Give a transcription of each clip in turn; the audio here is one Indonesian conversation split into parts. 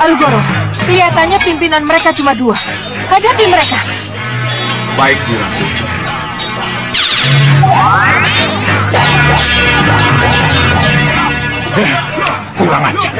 Alugoro, kelihatannya pimpinan mereka cuma 2. Hadapi mereka. Baik, Ratu. Kurang ajar.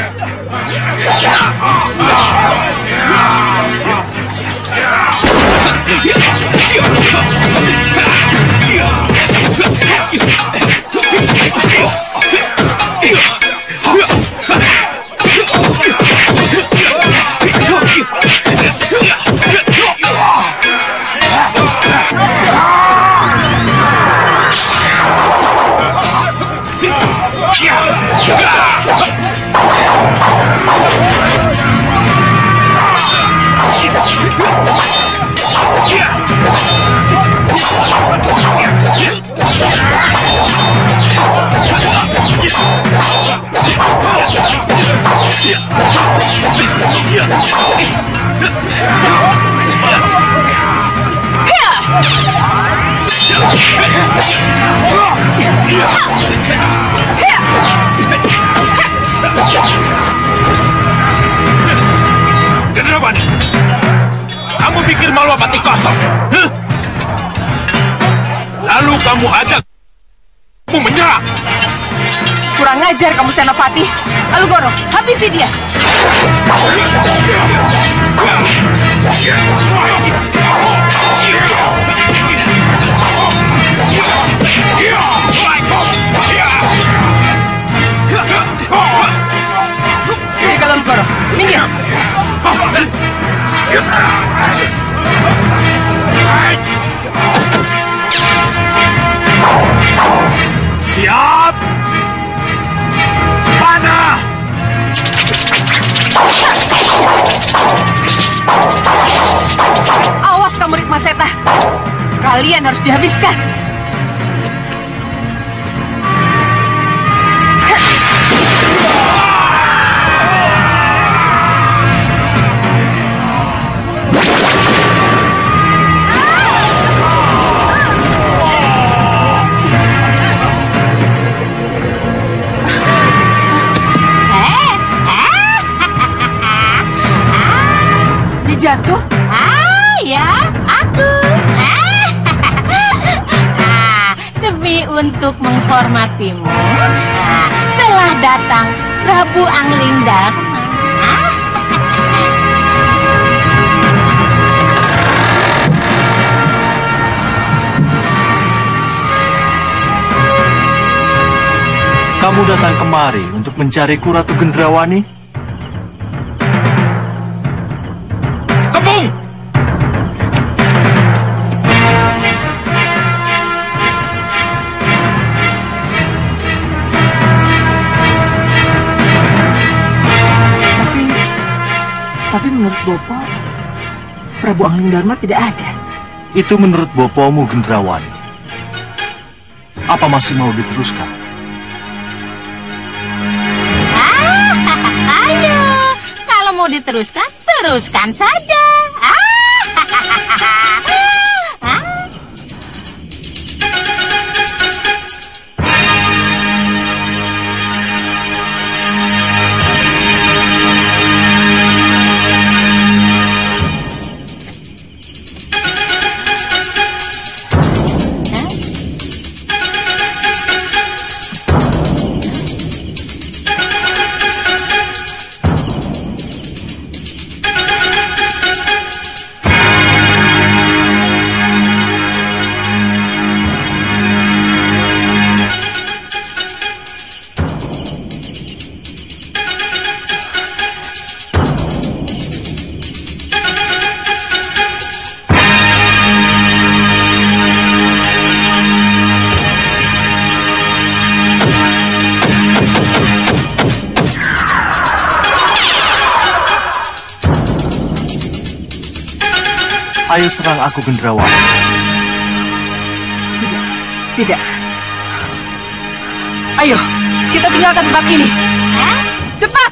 Gendrawani, kamu pikir malu mati kosong? Huh? Lalu kamu ajak kamu menyerang. Kurang ajar kamu, Senopati. Alugoro, habisi dia. Jaga Alugoro, minggir. Siap! Panah! Awas kamu, Ritma Seta. Kalian harus dihabiskan. Jatuh? Ya, aku. Demi untuk menghormatimu, telah datang Prabu Anglingdarma. Kamu datang kemari untuk mencariku, Ratu Gendrawani? Tapi menurut Bopo, Prabu Anglingdarma tidak ada. Itu menurut Bopomu, Gendrawani. Apa masih mau diteruskan? Ayo, kalau mau diteruskan, teruskan saja. Ayo serang aku, Gendrawani. Tidak. Ayo, kita tinggalkan tempat ini. Cepat!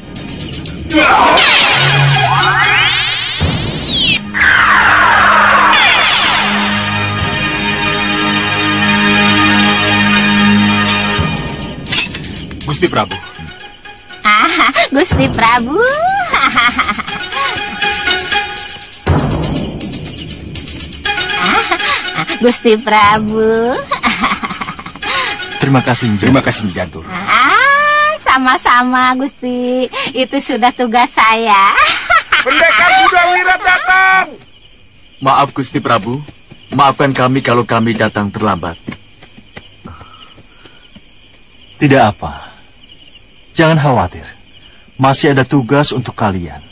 Gusti Prabu. Gusti Prabu. Gusti Prabu. Terima kasih, Nyi. Terima kasih, Nyi Jantur. Sama-sama, Gusti. Itu sudah tugas saya. Pendekar Kuda Wira datang. Maaf, Gusti Prabu. Maafkan kami kalau kami datang terlambat. Tidak apa. Jangan khawatir. Masih ada tugas untuk kalian.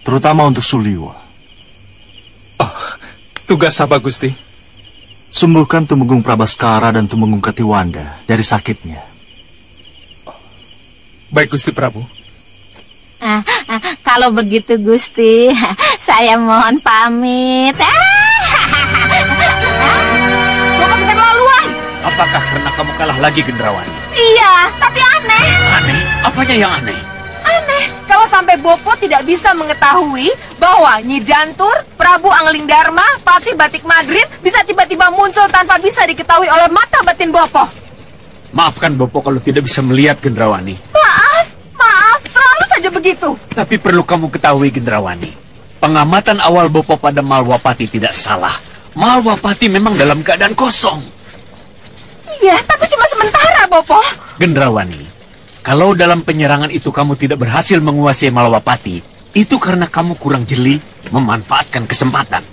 Terutama untuk Suliwa. Tugas apa, Gusti? Sembuhkan Tumenggung Prabaskara dan Tumenggung Katiwanda dari sakitnya. Baik, Gusti Prabu. Kalau begitu, Gusti, saya mohon pamit. Bapak keterlaluan. Apakah karena kamu kalah lagi, Gendrawani? Iya, tapi aneh. Aneh? Apanya yang aneh? Aneh, kalau sampai Bopo tidak bisa mengetahui bahwa Nyi Jantur, Prabu Angling Dharma, Patih Batik Madrid bisa tiba-tiba muncul tanpa bisa diketahui oleh mata batin Bopo. Maafkan Bopo kalau tidak bisa melihat, Gendrawani. Maaf, selalu saja begitu. Tapi perlu kamu ketahui, Gendrawani. Pengamatan awal Bopo pada Malwapati tidak salah. Malwapati memang dalam keadaan kosong. Iya, tapi cuma sementara, Bopo. Gendrawani, kalau dalam penyerangan itu kamu tidak berhasil menguasai Malwapati, itu karena kamu kurang jeli memanfaatkan kesempatan.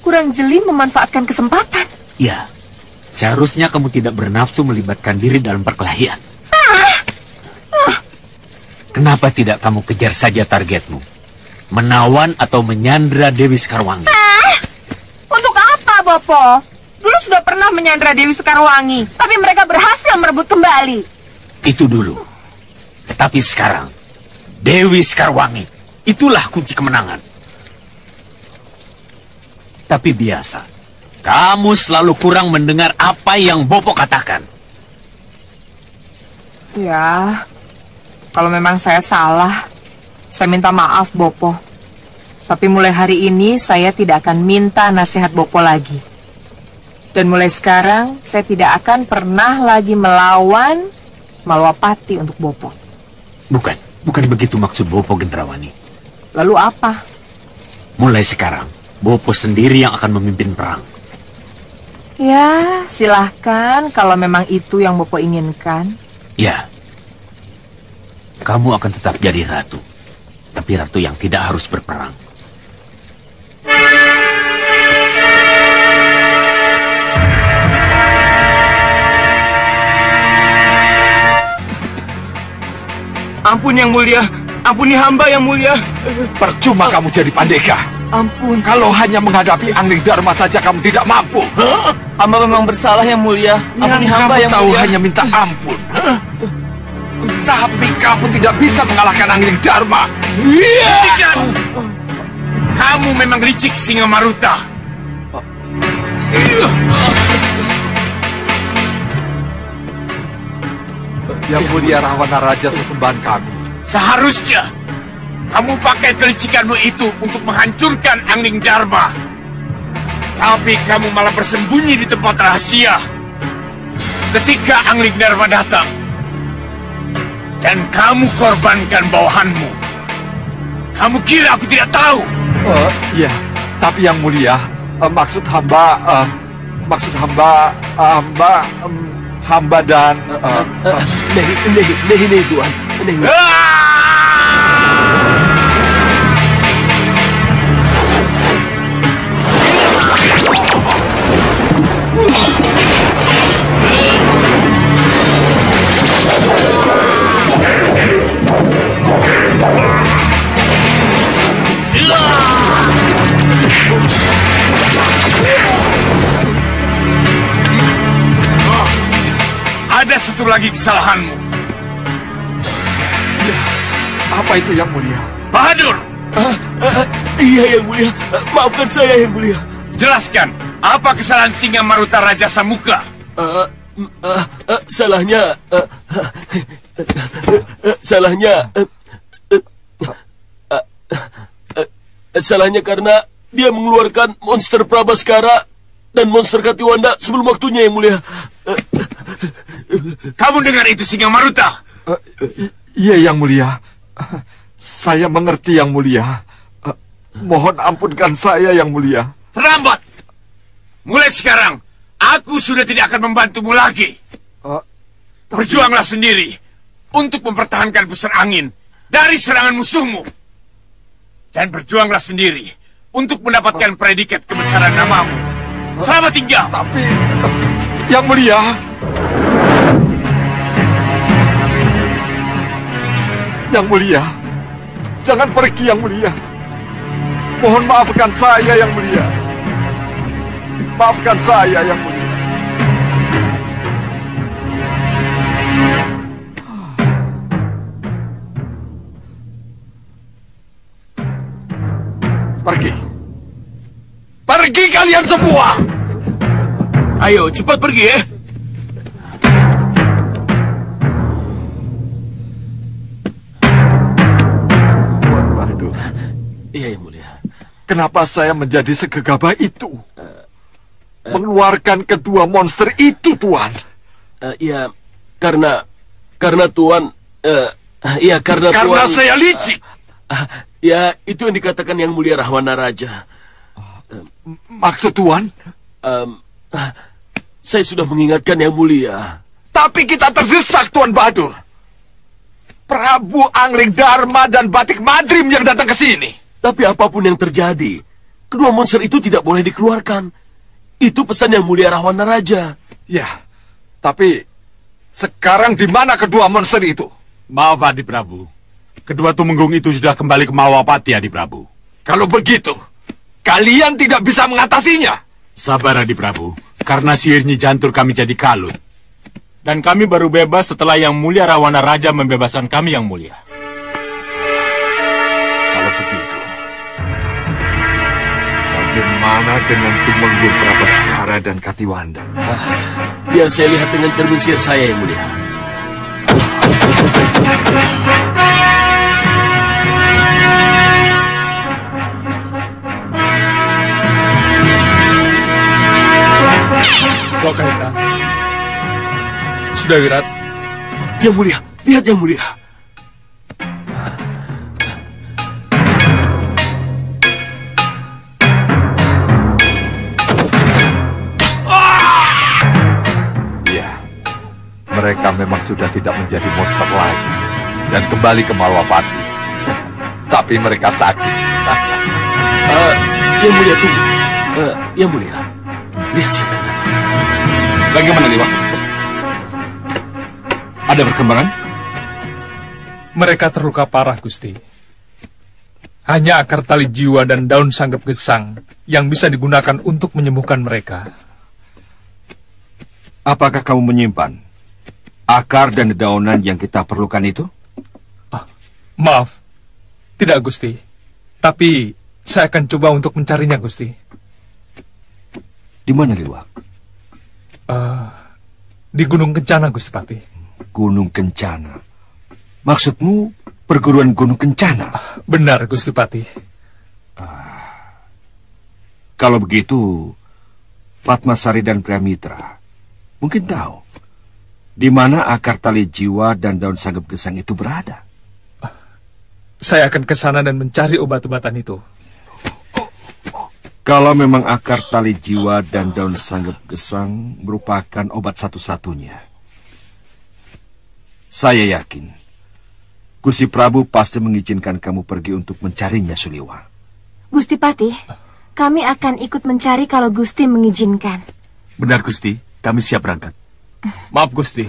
Kurang jeli memanfaatkan kesempatan? Ya, seharusnya kamu tidak bernafsu melibatkan diri dalam perkelahian. Kenapa tidak kamu kejar saja targetmu? Menawan atau menyandra Dewi Sekarwangi? Untuk apa, Bopo? Dulu sudah pernah menyandra Dewi Sekarwangi, tapi mereka berhasil merebut kembali. Itu dulu. Tapi sekarang, Dewi Sekarwangi, itulah kunci kemenangan. Tapi biasa, kamu selalu kurang mendengar apa yang Bopo katakan. Ya, kalau memang saya salah, saya minta maaf, Bopo. Tapi mulai hari ini, saya tidak akan minta nasihat Bopo lagi. Dan mulai sekarang, saya tidak akan pernah lagi melawan Malwapati untuk Bopo. Bukan begitu maksud Bopo, Gendrawani. Lalu apa? Mulai sekarang, Bopo sendiri yang akan memimpin perang. Ya, silahkan kalau memang itu yang Bopo inginkan. Ya, kamu akan tetap jadi ratu. Tapi ratu yang tidak harus berperang. Ampun yang mulia, ampuni hamba yang mulia. Percuma kamu jadi pandega. Ampun. Kalau hanya menghadapi Angling Dharma saja kamu tidak mampu. Hamba memang bersalah yang mulia. Ampuni hamba kamu yang tahu mulia. hanya minta ampun. Tapi kamu tidak bisa mengalahkan Angling Dharma. Hentikan! Kamu memang licik Singa Maruta. Yang mulia Rahwana Raja sesembahan kami. Seharusnya kamu pakai kelicikanmu itu untuk menghancurkan Angling Dharma. Tapi kamu malah bersembunyi di tempat rahasia. Ketika Angling Dharma datang, dan kamu korbankan bawahanmu. Kamu kira aku tidak tahu? Iya, tapi yang mulia, maksud hamba dan Nehi, Tuhan. Nehi. Ada satu lagi kesalahanmu. apa itu yang mulia? Bahadur, Iya, Yang Mulia. Maafkan saya, Yang Mulia. Jelaskan, apa kesalahan Singa Maruta Raja Samuka? Salahnya... Salahnya karena dia mengeluarkan monster Prabaskara dan monster Katiwanda sebelum waktunya, Yang Mulia. Kamu dengar itu, Singa Maruta? Iya, Yang Mulia. Saya mengerti, Yang Mulia. Mohon ampunkan saya, Yang Mulia. Terlambat! Mulai sekarang, aku sudah tidak akan membantumu lagi. Berjuanglah sendiri untuk mempertahankan pusar angin dari serangan musuhmu. Dan berjuanglah sendiri untuk mendapatkan predikat kebesaran namamu. Selamat tinggal. Tapi, Yang Mulia... Yang Mulia, jangan pergi, Yang Mulia. Mohon maafkan saya, Yang Mulia. Maafkan saya, Yang Mulia. Pergi. Pergi kalian semua. Ayo, cepat pergi ya. Waduh. Iya, Yang Mulia. Kenapa saya menjadi segegabah itu? Mengeluarkan kedua monster itu, Tuan. Ya, karena Tuan... karena Tuan... saya licik. Ya, itu yang dikatakan Yang Mulia Rahwana Raja. Maksud Tuan? Saya sudah mengingatkan Yang Mulia. Tapi kita terdesak, Tuan Badur. Prabu Angling Dharma dan Batik Madrim yang datang ke sini. Tapi apapun yang terjadi, kedua monster itu tidak boleh dikeluarkan. Itu pesan Yang Mulia Rahwana Raja. Ya, tapi sekarang di mana kedua monster itu? Maaf, Adi Prabu. Kedua tumenggung itu sudah kembali ke Malwapati, Adi Prabu. Kalau begitu, kalian tidak bisa mengatasinya. Sabar, Adi Prabu. Karena sihir Nyi Jantur kami jadi kalut. Dan kami baru bebas setelah Yang Mulia Rahwana Raja membebaskan kami, Yang Mulia. Kalau begitu, bagaimana dengan tumenggung Prabaskara dan Katiwanda? Biar saya lihat dengan cermin sihir saya, Yang Mulia. Lokaita. Sudah Wirat. Yang Mulia, lihat Yang Mulia. Iya, mereka memang sudah tidak menjadi monster lagi dan kembali ke Malwapati. Tapi mereka sakit. Yang Mulia, tunggu. Yang Mulia, lihat siapa yang datang. Bagaimana, Liwa? Ada perkembangan? Mereka terluka parah, Gusti. Hanya akar tali jiwa dan daun sanggep gesang yang bisa digunakan untuk menyembuhkan mereka. Apakah kamu menyimpan akar dan dedaunan yang kita perlukan itu? Maaf, tidak, Gusti. Tapi saya akan coba untuk mencarinya, Gusti. Di mana, Liwa? Di Gunung Kencana, Gusti Pati. Gunung Kencana. Maksudmu perguruan Gunung Kencana? Benar, Gusti Pati. Kalau begitu, Padmasari dan Priamitra mungkin tahu di mana akar tali jiwa dan daun sanggep gesang itu berada. Saya akan ke sana dan mencari obat-obatan itu. Kalau memang akar tali jiwa dan daun sanggep gesang merupakan obat satu-satunya, saya yakin Gusti Prabu pasti mengizinkan kamu pergi untuk mencarinya, Suliwa. Gusti Patih, kami akan ikut mencari kalau Gusti mengizinkan. Benar, Gusti. Kami siap berangkat. Maaf, Gusti.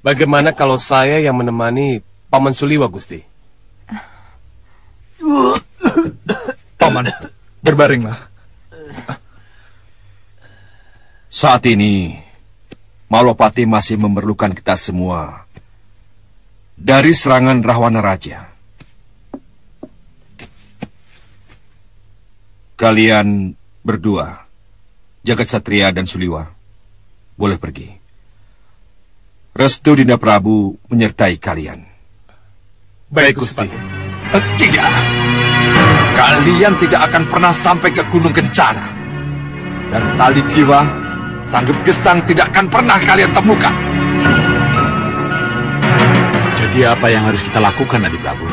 Bagaimana kalau saya yang menemani Paman Suliwa, Gusti? Paman, berbaringlah. Saat ini, Malwapati masih memerlukan kita semua dari serangan Rahwana Raja. Kalian berdua, Jagat Satria dan Suliwa, boleh pergi. Restu Dinda Prabu menyertai kalian. Baik, Gusti. Tidak. Kalian tidak akan pernah sampai ke Gunung Kencana. Dan tali jiwa, Sanggup Gesang tidak akan pernah kalian temukan. Jadi apa yang harus kita lakukan, Adi Prabu?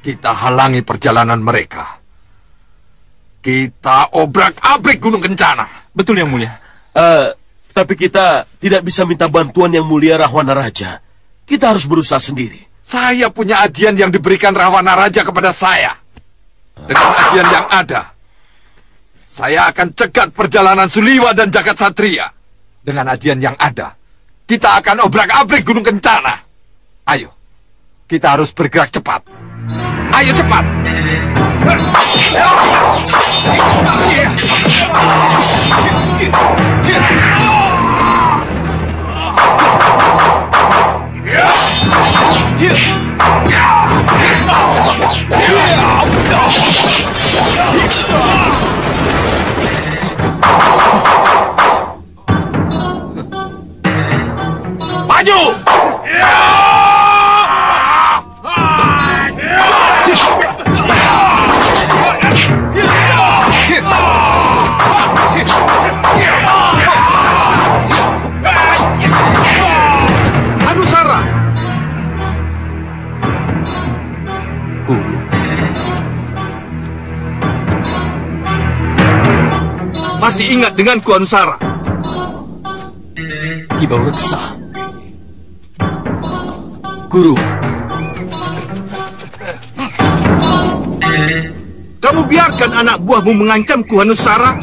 Kita halangi perjalanan mereka. Kita obrak-abrik Gunung Kencana. Betul, Yang Mulia. Tapi kita tidak bisa minta bantuan Yang Mulia Rahwana Raja. Kita harus berusaha sendiri. Saya punya ajian yang diberikan Rahwana Raja kepada saya. Dengan ajian yang ada, saya akan cegat perjalanan Suliwa dan Jagat Satria. Dengan ajian yang ada, kita akan obrak-abrik Gunung Kencana. Ayo, kita harus bergerak cepat. Ayo cepat. Maju! Anusara! Guru. Masih ingat denganku, Anusara? Ki Bau Reksa. Guru. Kamu biarkan anak buahmu mengancamku, Anusara?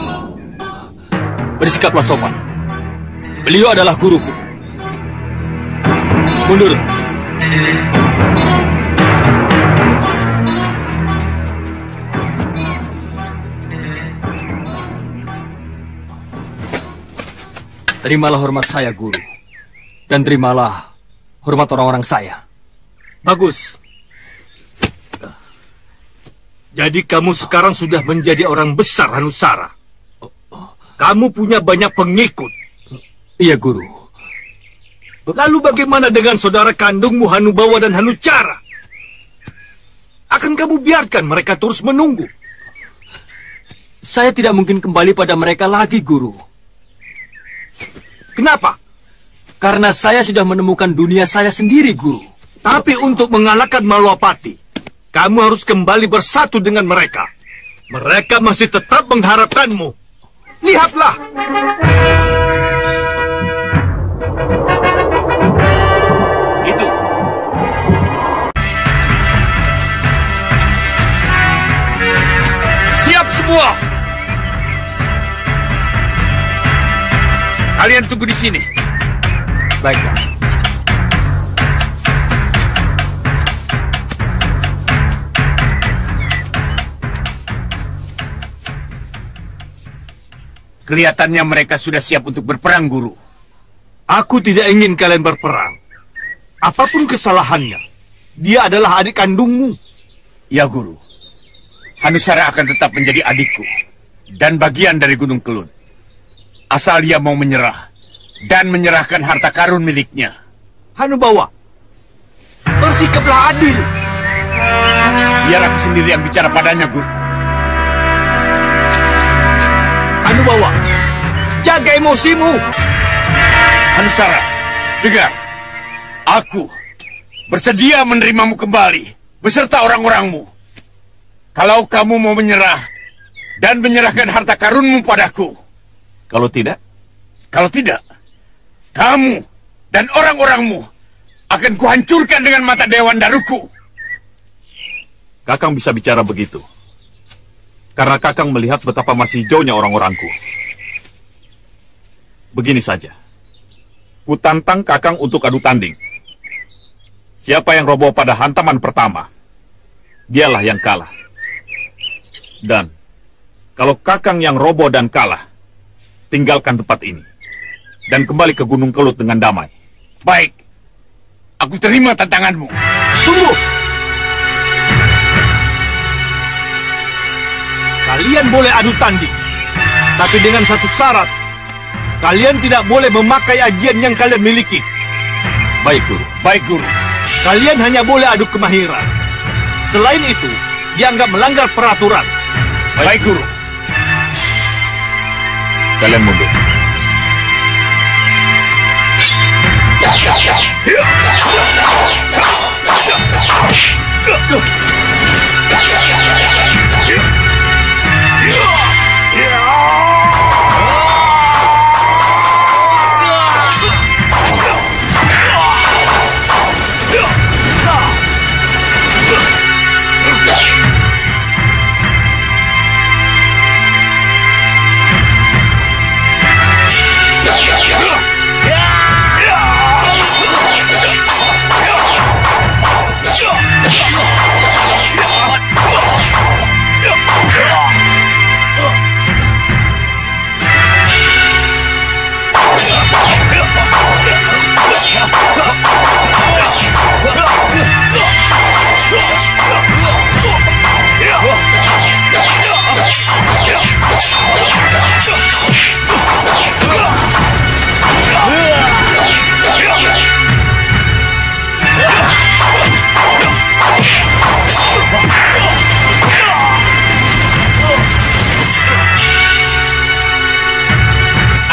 Bersikaplah sopan. Beliau adalah guruku. Mundur. Terimalah hormat saya, Guru. Dan terimalah hormat orang-orang saya. Bagus. Jadi kamu sekarang sudah menjadi orang besar, Anusara. Kamu punya banyak pengikut. Iya, Guru. Lalu bagaimana dengan saudara kandungmu Hanubawa dan Hanucara? Akan kamu biarkan mereka terus menunggu? Saya tidak mungkin kembali pada mereka lagi, Guru. Kenapa? Karena saya sudah menemukan dunia saya sendiri, Guru. Tapi untuk mengalahkan Malwapati, kamu harus kembali bersatu dengan mereka. Mereka masih tetap mengharapkanmu. Lihatlah! Itu. Siap semua! Kalian tunggu di sini. Baiklah. Kelihatannya mereka sudah siap untuk berperang, Guru. Aku tidak ingin kalian berperang. Apapun kesalahannya, dia adalah adik kandungmu. Ya, Guru. Hanusara akan tetap menjadi adikku dan bagian dari Gunung Kelun. Asal dia mau menyerah dan menyerahkan harta karun miliknya. Hanubawa, bersikaplah adil. Biar aku sendiri yang bicara padanya, Guru. Hanubawa, jaga emosimu. Hanusara, dengar. Aku bersedia menerimamu kembali beserta orang-orangmu. Kalau kamu mau menyerah dan menyerahkan harta karunmu padaku. Kalau tidak? Kalau tidak, kamu dan orang-orangmu akan kuhancurkan dengan mata Dewan Daruku. Kakang bisa bicara begitu karena Kakang melihat betapa masih hijaunya orang-orangku. Begini saja. Kutantang Kakang untuk adu tanding. Siapa yang roboh pada hantaman pertama, dialah yang kalah. Dan kalau Kakang yang roboh dan kalah, tinggalkan tempat ini dan kembali ke Gunung Kelut dengan damai. Baik, aku terima tantanganmu. Tunggu. Kalian boleh adu tanding, tapi dengan satu syarat. Kalian tidak boleh memakai ajian yang kalian miliki. Baik, Guru. Baik, Guru. Kalian hanya boleh adu kemahiran. Selain itu, dianggap melanggar peraturan. Baik, Guru. Kalian mundur.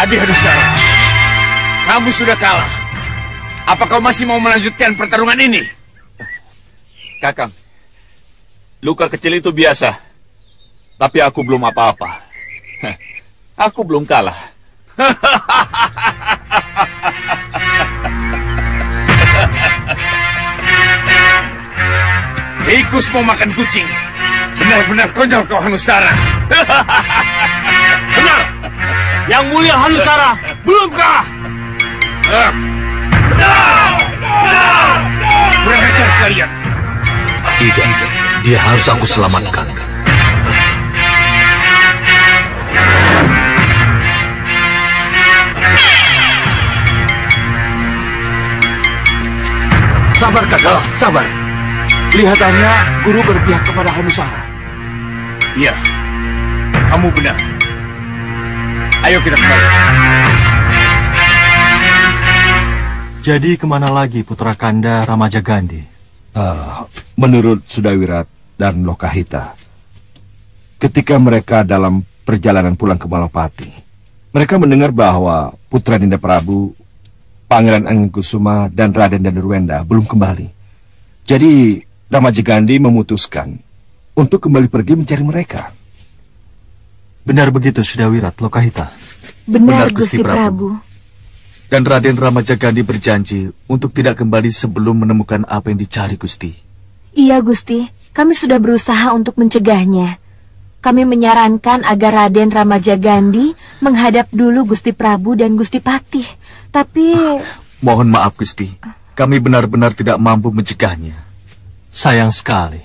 Adi Hanusara, kamu sudah kalah. Apa kau masih mau melanjutkan pertarungan ini? Kakang, luka kecil itu biasa. Tapi aku belum apa-apa. Aku belum kalah. Tikus mau makan kucing. Benar-benar konyol kau Hanusara. Benar. Yang mulia Hanusara belum kalah. Kurang ajar kalian. Tidak, dia harus aku selamatkan. Sabar kakak, sabar. Kelihatannya guru berpihak kepada Hanusara. Iya, kamu benar. Ayo kita kembali. Jadi kemana lagi putra Kanda Ramajagandhi? Menurut Sudawirat dan Lokahita, ketika mereka dalam perjalanan pulang ke Malapati, mereka mendengar bahwa putra Dinda Prabu, Pangeran Angkusuma, dan Raden Danurwenda belum kembali. Jadi Ramajagandhi memutuskan untuk kembali pergi mencari mereka. Benar begitu, Sudawirat, Lokahita? Benar, Gusti Prabu. Dan Raden Ramajagandhi berjanji untuk tidak kembali sebelum menemukan apa yang dicari, Gusti. Iya, Gusti. Kami sudah berusaha untuk mencegahnya. Kami menyarankan agar Raden Ramajagandhi menghadap dulu Gusti Prabu dan Gusti Patih. Tapi... Mohon maaf, Gusti. Kami benar-benar tidak mampu mencegahnya. Sayang sekali.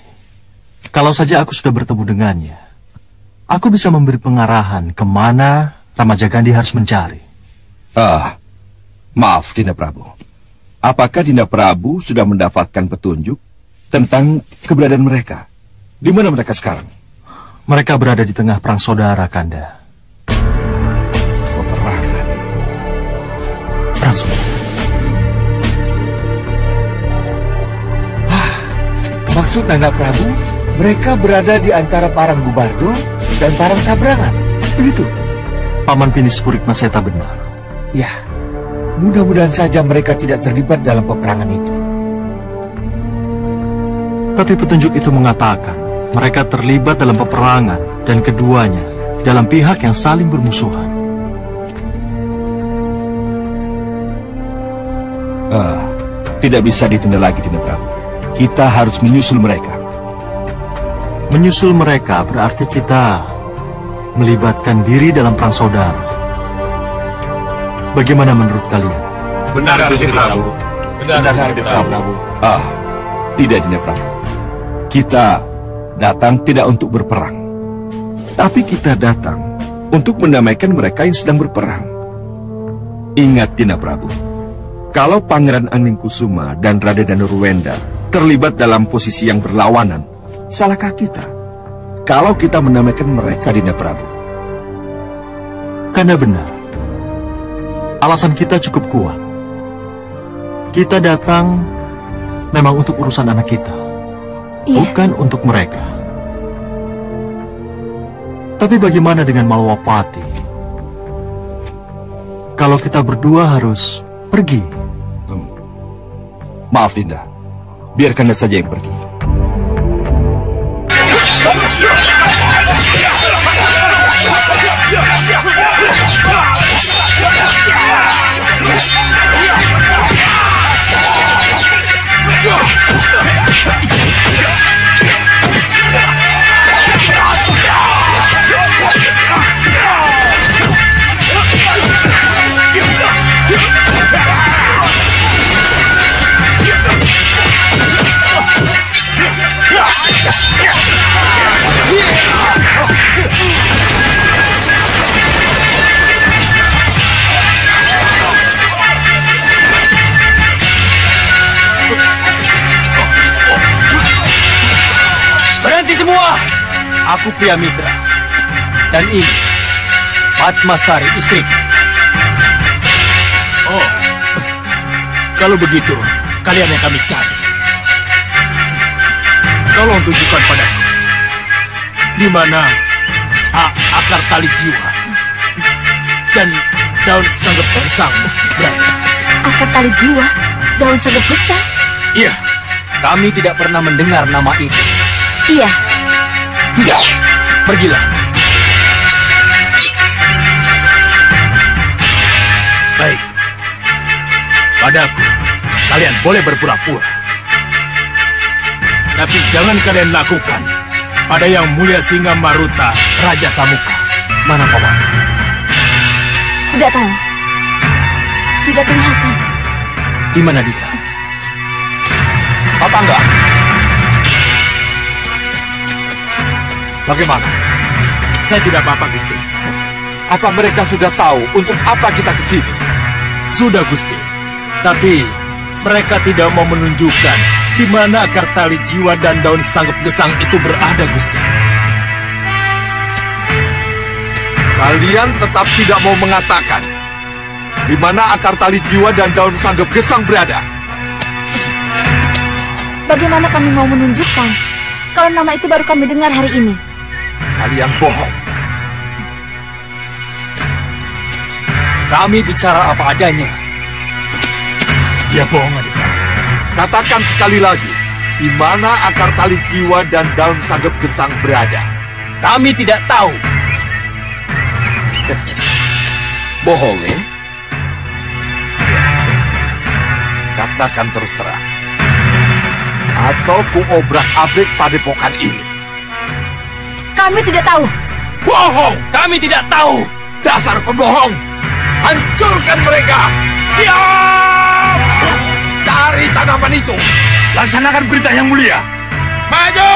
Kalau saja aku sudah bertemu dengannya, aku bisa memberi pengarahan kemana Ramajagandhi harus mencari. Maaf, Dinda Prabu. Apakah Dinda Prabu sudah mendapatkan petunjuk tentang keberadaan mereka? Di mana mereka sekarang? Mereka berada di tengah perang saudara, Kanda. Peperangan. Perang saudara. Maksud Nanda Prabu, mereka berada di antara Parang Gubardo dan Parang Sabrangan. Begitu? Paman Pinis Purikmaseta benar. Ya, mudah-mudahan saja mereka tidak terlibat dalam peperangan itu. Tapi petunjuk itu mengatakan mereka terlibat dalam peperangan dan keduanya dalam pihak yang saling bermusuhan. Tidak bisa ditunda lagi, Dinda Prabu. Kita harus menyusul mereka. Menyusul mereka berarti kita melibatkan diri dalam perang saudara. Bagaimana menurut kalian? Benar, Gusti Prabu. Benar, Gusti Prabu. Tidak, Dinda Prabu. Kita datang tidak untuk berperang, tapi kita datang untuk mendamaikan mereka yang sedang berperang. Ingat, Dinda Prabu, kalau Pangeran Aningkusuma dan Raden Danurwenda terlibat dalam posisi yang berlawanan, salahkah kita? kalau kita menamakan mereka Dinda Prabu? Karena benar. Alasan kita cukup kuat. Kita datang memang untuk urusan anak kita. Iya. Bukan untuk mereka. Tapi bagaimana dengan Malawapati? Kalau kita berdua harus pergi. Maaf Dinda, biarkan dia saja yang pergi. Berhenti semua! Aku Priamitra. Dan ini Padmasari, istriku. Oh, kalau begitu, kalian yang kami cari. Tolong tunjukkan padaku di mana akar tali jiwa dan daun sanggep gesang berada. Akar tali jiwa? Daun sanggep gesang? Iya, kami tidak pernah mendengar nama itu. Iya. Pergilah. Baik. Padaku, kalian boleh berpura-pura. Tapi jangan kalian lakukan pada Yang Mulia Singa Maruta, Raja Samuka. Mana paman? Tidak tahu. Tidak kelihatan. Di mana dia? Apa enggak? Bagaimana? Saya tidak apa-apa, Gusti. Apa mereka sudah tahu untuk apa kita ke sini? Sudah, Gusti. Tapi mereka tidak mau menunjukkan di mana akar tali jiwa dan daun sanggep gesang itu berada, Gusti. Kalian tetap tidak mau mengatakan di mana akar tali jiwa dan daun sanggep gesang berada? Bagaimana kami mau menunjukkan kalau nama itu baru kami dengar hari ini? Kalian bohong. Kami bicara apa adanya. Dia bohong, Adipati. Katakan sekali lagi, di mana akar tali jiwa dan daun sanggep gesang berada? Kami tidak tahu. Bohong, ya? Katakan terus terang. Atau ku obrak-abrik padepokan ini. Kami tidak tahu. Bohong! Kami tidak tahu. Dasar pembohong! Hancurkan mereka! Siap! Cari tanaman itu! Laksanakan perintah Yang Mulia. Maju!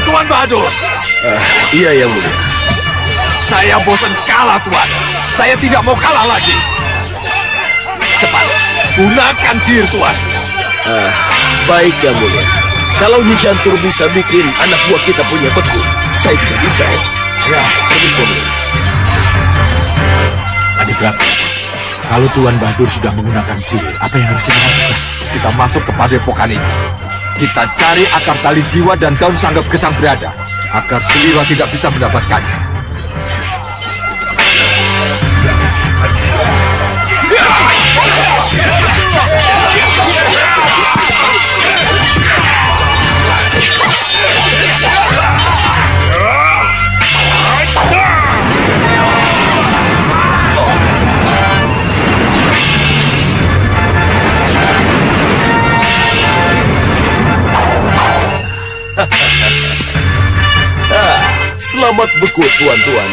Tuan Bahadur. Iya, Yang Mulia. Saya bosan kalah, Tuan. Saya tidak mau kalah lagi. Cepat, gunakan sihir, Tuan. Baik, Yang Mulia. Kalau Nyi Jantur bisa bikin anak buah kita punya beku, saya tidak bisa, ya? Ya, Permisi, Yang Mulia. Adipati, kalau Tuan Bahadur sudah menggunakan sihir, apa yang harus kita lakukan? kita masuk ke padepokan itu. Kita cari akar tali jiwa dan daun sanggep gesang berada, agar Suliwa tidak bisa mendapatkannya. amat beku, tuan-tuan,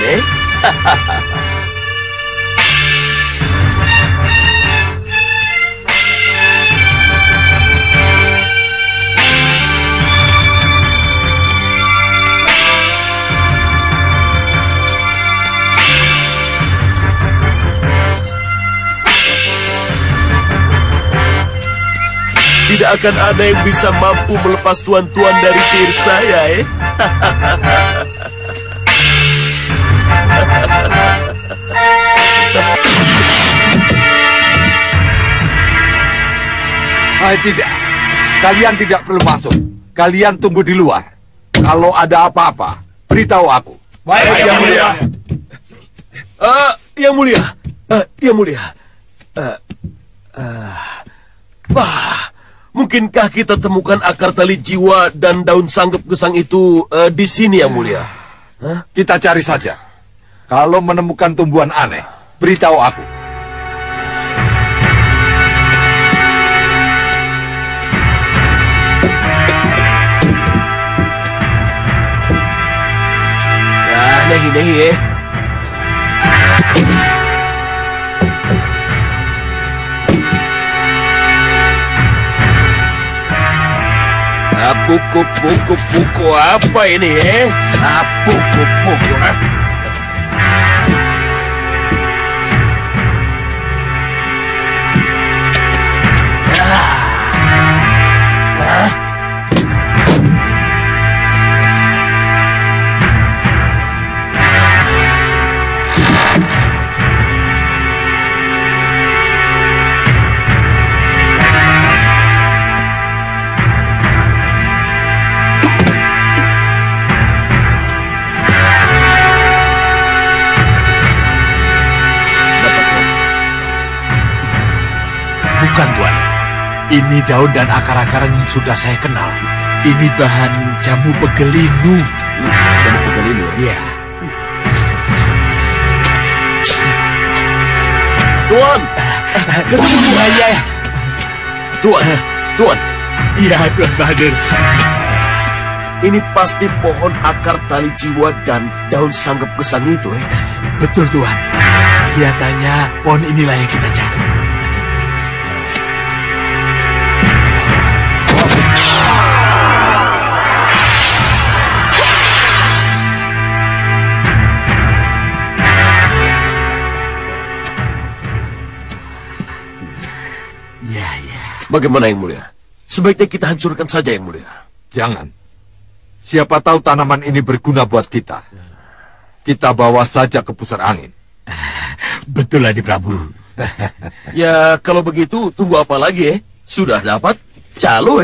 Tidak akan ada yang bisa mampu melepas tuan-tuan dari sihir saya, Tidak. Kalian tidak perlu masuk. Kalian tunggu di luar. Kalau ada apa-apa, beritahu aku. Baik, Yang Mulia. Yang Mulia. Yang Mulia. Mungkinkah kita temukan akar tali jiwa dan daun sanggep gesang itu di sini, Yang Mulia? Kita cari saja. Kalau menemukan tumbuhan aneh, beritahu aku. Nahi, Puku apa ini, Puku. Bukan, Tuan. Ini daun dan akar-akaran yang sudah saya kenal. Ini bahan jamu pegelinu. Jamu pegelinu? Iya. Tuan! Iya. Tuan. Iya, Tuan Bahadur. Ini pasti pohon akar tali jiwa dan daun sanggep gesang itu, Betul, Tuan. Kelihatannya pohon inilah yang kita cari. Bagaimana, Yang Mulia? Sebaiknya kita hancurkan saja, Yang Mulia. Jangan. Siapa tahu tanaman ini berguna buat kita. Kita bawa saja ke pusar angin. Betul, Adi Prabu. Ya, kalau begitu, tunggu apa lagi, Sudah dapat calo,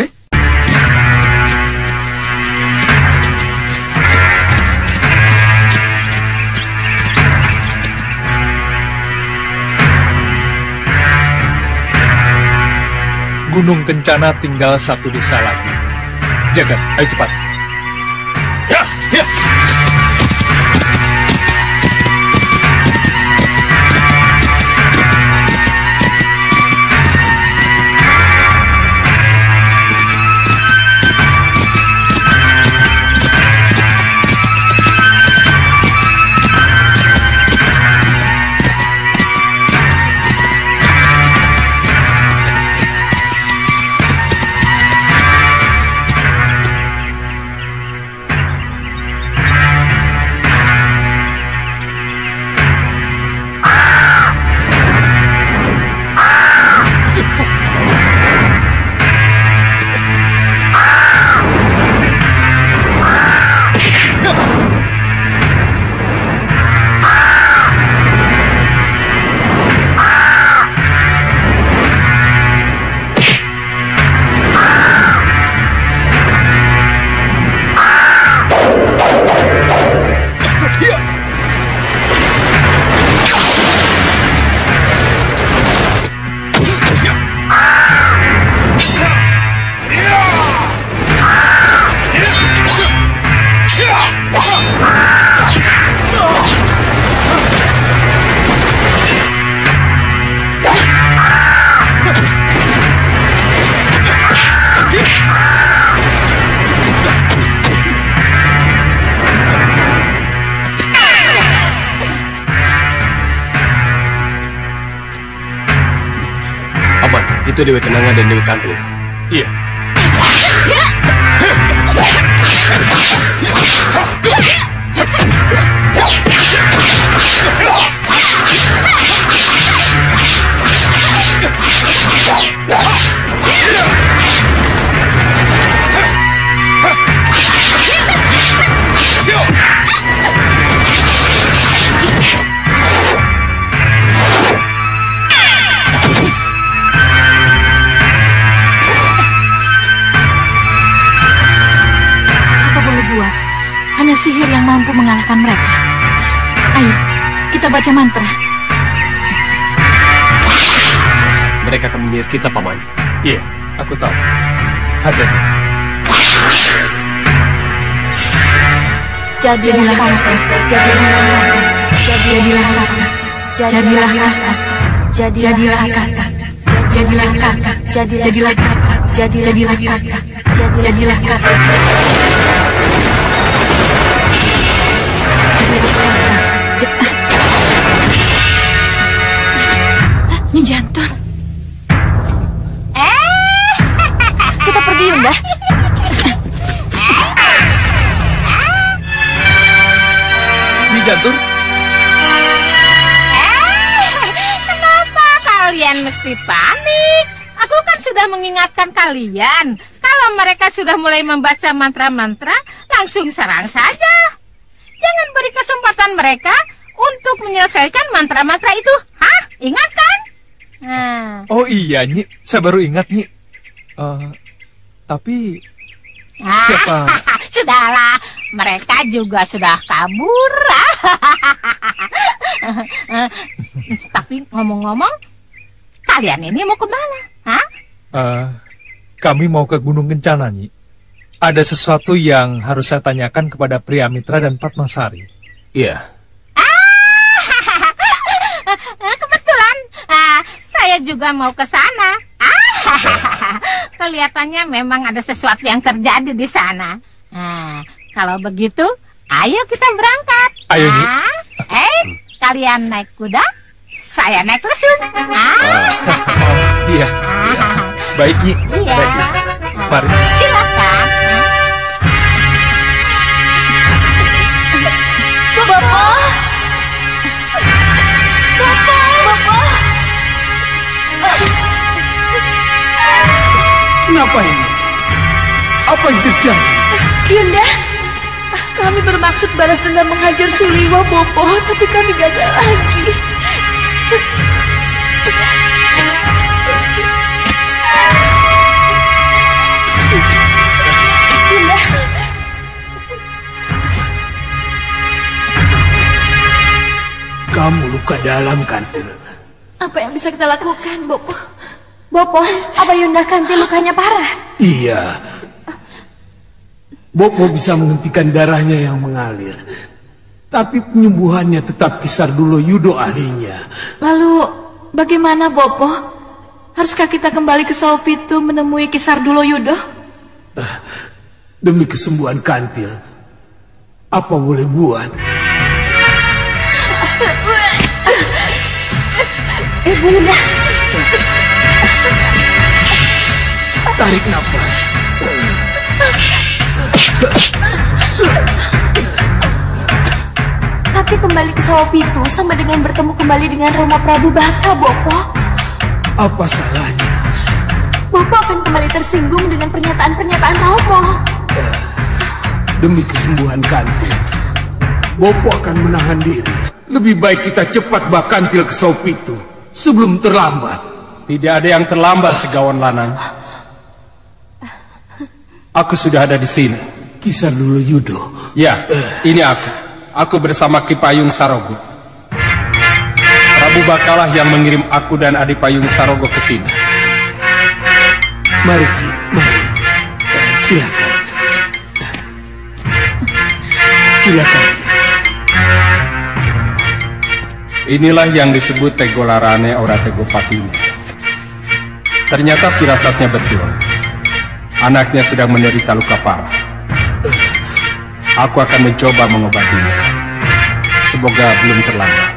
Gunung Kencana tinggal satu desa lagi. Jagat, ayo cepat. Ya. Itu Dewi Kenanga dan Dewi Kantil. Iya. Hanya sihir yang mampu mengalahkan mereka. Ayo, kita baca mantra. Mereka akan menyihir kita, Paman. Iya, aku tahu. Hati-hati. Jadilah kakak, jadilah kakak, jadilah kakak, jadilah kakak, jadilah kakak, jadilah kakak, jadilah kakak, jadilah kakak, jadilah kakak. Nyi Jantur. Kita pergi, Yunda. Nyi Jantur. Kenapa kalian mesti panik? Aku kan sudah mengingatkan kalian. Kalau mereka sudah mulai membaca mantra-mantra, langsung serang saja. Jangan beri kesempatan mereka untuk menyelesaikan mantra-mantra itu. Hah? Ingat kan? Nah. Oh iya, Nyi. Saya baru ingat, Nyi. Tapi... siapa? Sudahlah. Mereka juga sudah kabur. Tapi ngomong-ngomong, kalian ini mau kemana? Hah? Kami mau ke Gunung Kencana, Nyi. Ada sesuatu yang harus saya tanyakan kepada Pria Mitra dan Padmasari. Iya. Kebetulan saya juga mau ke sana. Kelihatannya memang ada sesuatu yang terjadi di sana. Kalau begitu, ayo kita berangkat. Ayo, Nyi. Kalian naik kuda, saya naik lesung. Iya. Baik, Nyi. Iya. Baik, Nyi. Mari. Silakan. Bapak. Kenapa ini? Apa yang terjadi? Yunda, kami bermaksud balas dendam menghajar Suliwa, Bopo, tapi kami gagal lagi. Yunda. Kamu luka dalam, Kantil. Apa yang bisa kita lakukan, Bopo? Bopo, apa Yunda Kantil lukanya parah? Iya. Bopo bisa menghentikan darahnya yang mengalir. Tapi penyembuhannya tetap Kisar Dulo Yudo ahlinya. Lalu, bagaimana, Bopo? Haruskah kita kembali ke Saupitu menemui Kisar Dulo Yudo? Demi kesembuhan Kantil, apa boleh buat? Bunda. Tarik nafas. Tapi kembali ke Saupitu sama dengan bertemu kembali dengan Rama Prabu Baka, Bopo. Apa salahnya? Bopo akan kembali tersinggung dengan pernyataan-pernyataan Romo. Demi kesembuhan Kantil, Bopo akan menahan diri. Lebih baik kita cepat bawa Kantil ke Saupitu sebelum terlambat. Tidak ada yang terlambat, Segawan Lanang. Aku sudah ada di sini. Kisar Dulo Yudo. Ya, ini aku. Aku bersama Ki Payung Sarogo. Prabu Bakalah yang mengirim aku dan adik Payung Sarogo ke sini. Mari, Ki, mari. Silakan. Silakan, Ki. Inilah yang disebut Tegolarane Ora Tego Patini. Ternyata firasatnya betul. Anaknya sedang menderita luka parah. Aku akan mencoba mengobatinya. Semoga belum terlambat.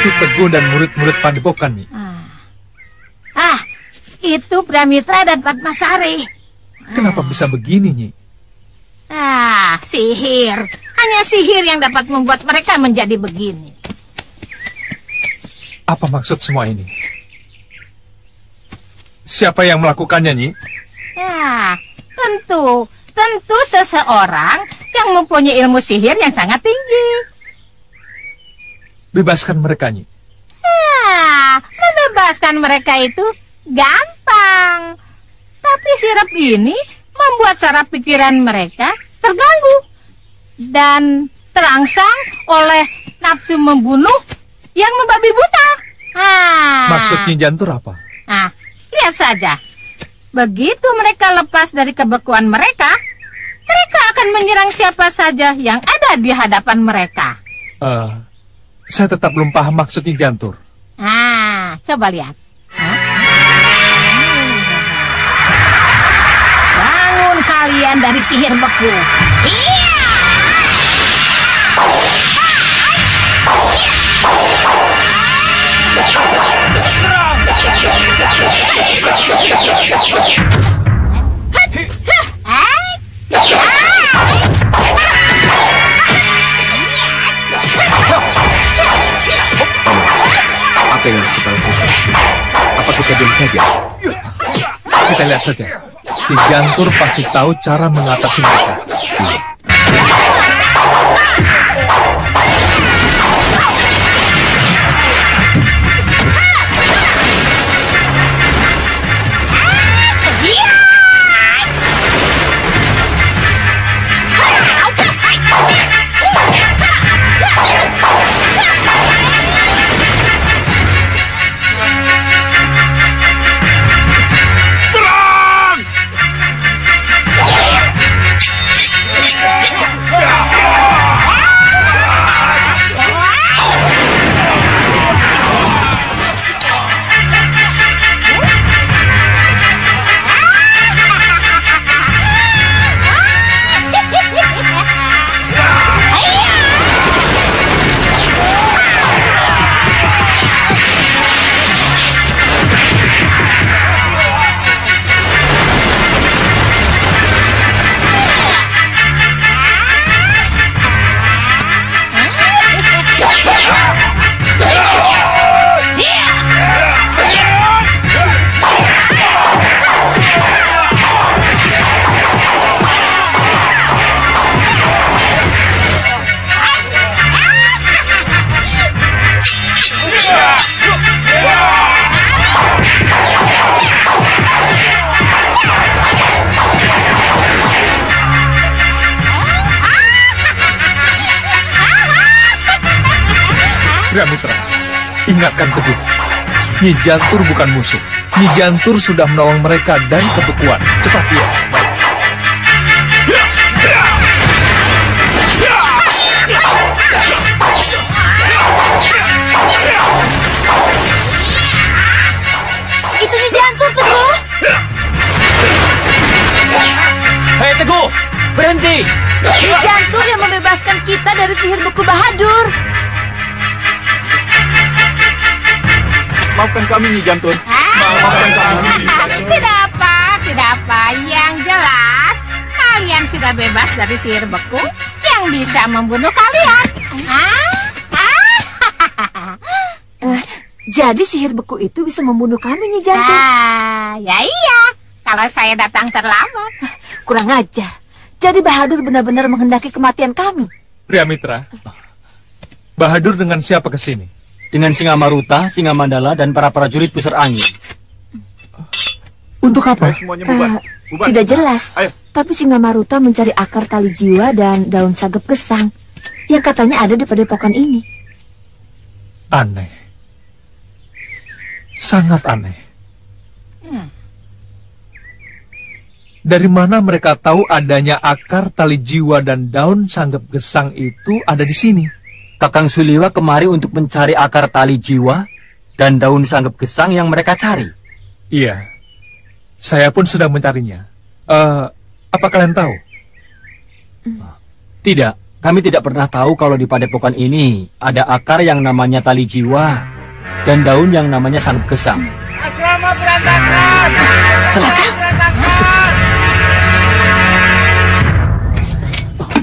Itu Teguh dan murid-murid Padepokan, Nyi. Itu Pramitra dan Padmasari. Kenapa bisa begini, Nyi? Sihir. Hanya sihir yang dapat membuat mereka menjadi begini. Apa maksud semua ini? Siapa yang melakukannya, Nyi? Tentu seseorang yang mempunyai ilmu sihir yang sangat tinggi. Bebaskan mereka, Nyi. Membebaskan mereka itu gampang. Tapi sirap ini membuat saraf pikiran mereka terganggu dan terangsang oleh nafsu membunuh yang membabi buta. Maksudnya Jantur apa? Lihat saja. Begitu mereka lepas dari kebekuan mereka, mereka akan menyerang siapa saja yang ada di hadapan mereka. Saya tetap belum paham maksudnya Jantur. Coba lihat. Bangun kalian dari sihir beku. Apa yang harus kita lakukan? Apa kita diam saja? Kita lihat saja. Ki Jantur pasti tahu cara mengatasi mereka. Pramitra, ingatkan Teguh. Nyi Jantur bukan musuh. Nyi Jantur sudah menolong mereka dari kebekuan. Cepat dia. Baik. Itu Nyi Jantur, Teguh. Hei Teguh, berhenti. Nyi Jantur yang membebaskan kita dari sihir beku Bahadur. Maafkan kami, Nyi Jantur. Tidak apa. Yang jelas, kalian sudah bebas dari sihir beku yang bisa membunuh kalian. Jadi sihir beku itu bisa membunuh kami, Nyi Jantur? Ya iya, kalau saya datang terlambat. Kurang ajar. Jadi Bahadur benar-benar menghendaki kematian kami. Pramitra, Bahadur dengan siapa ke sini? Dengan Singamaruta, Singamandala, dan para prajurit pusar angin. Untuk apa? Semuanya bubar. Tidak jelas. Tapi Singamaruta mencari akar tali jiwa dan daun sagep gesang yang katanya ada di padepokan ini. Aneh. Sangat aneh. Dari mana mereka tahu adanya akar tali jiwa dan daun sanggep gesang itu ada di sini? Kakang Suliwa kemari untuk mencari akar tali jiwa dan daun sanggep gesang yang mereka cari. Iya, saya pun sedang mencarinya. Apa kalian tahu? Tidak, Kami tidak pernah tahu kalau di padepokan ini ada akar yang namanya tali jiwa dan daun yang namanya sangat gesang. Asrama berantakan! Asrama berantakan!